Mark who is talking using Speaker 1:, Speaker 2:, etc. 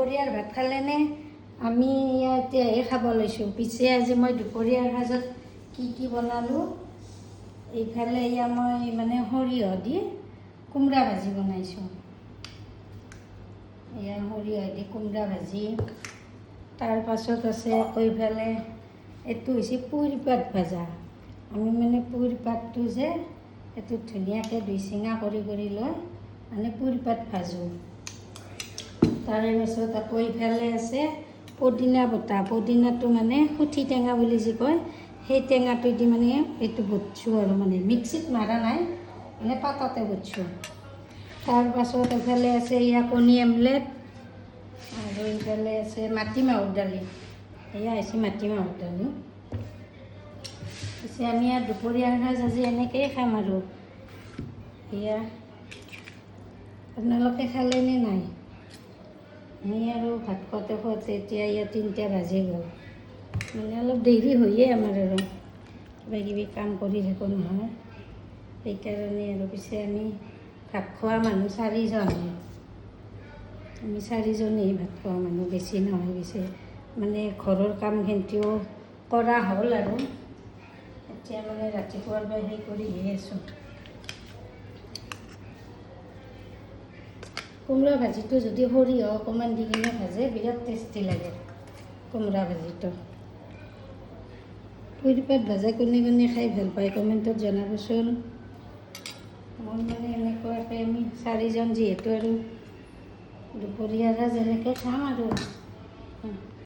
Speaker 1: দুপৰীয়াৰ ভাত খালেনে? আমি এতিয়াহে খাব লৈছোঁ। পিছে আজি মই দুপৰীয়াৰ সাজত কি বনালোঁ? এইফালে মই মানে সৰিয়হ দি কোমৰা ভাজি বনাইছোঁ। সৰিয়হ দি কোমৰা ভাজি। তাৰ পাছত আছে আকৌ ইফালে এইটো হৈছে পুৰি পাত ভাজা। আমি মানে পুৰি পাতটো যে এইটো ধুনীয়াকৈ দুই চিঙা কৰি লৈ মানে পুৰি পাত ভাজোঁ। তাৰে পাছত আকৌ ইফালে আছে পদিনা বটা। পদিনাটো মানে সুঠি টেঙা বুলি যি কয়, সেই টেঙাটো দি মানে এইটো বটছোঁ আৰু মানে মিক্সিত মাৰা নাই, মানে পাততে বটছোঁ। তাৰ পাছত এইফালে আছে কণী আমলেট আৰু এইফালে আছে মাটিমাহৰ দালি। এয়া হৈছে মাটিমাহৰ দালি। পিছে আমি আৰু দুপৰীয়াৰ সাজ আজি এনেকৈয়ে খাম আৰু। এয়া আপোনালোকে খালেনে নাই? আমি আৰু ভাত খুৱাওঁতে এতিয়া 3টা বাজি গ'ল। মানে অলপ দেৰি হয়েই আমাৰ আৰু কিবা কিবি কাম কৰি থাকোঁ নহয়, সেইকাৰণে আৰু। পিছে আমি ভাত খোৱা মানুহ 4জনহে। আমি 4জনেই ভাত খোৱা মানুহ, বেছি নহয়। পিছে মানে ঘৰৰ কামখিনিও কৰা হ'ল আৰু এতিয়া মানে ৰাতিপুৱাৰ পৰা সেই কৰিহে আছোঁ। কোমৰা ভাজিটো যদি সৰিয়হ অকণমান দি কিনে ভাজে বিৰাট টেষ্টি লাগে কোমৰা ভাজিটো। পুৰি পাত ভাজা কোনে খাই ভাল পায় কমেণ্টত জনাবচোন। মই মানে এনেকুৱাকৈ আমি 4জন যিহেতু আৰু দুপৰীয়াৰ যেনেকৈ খাম আৰু।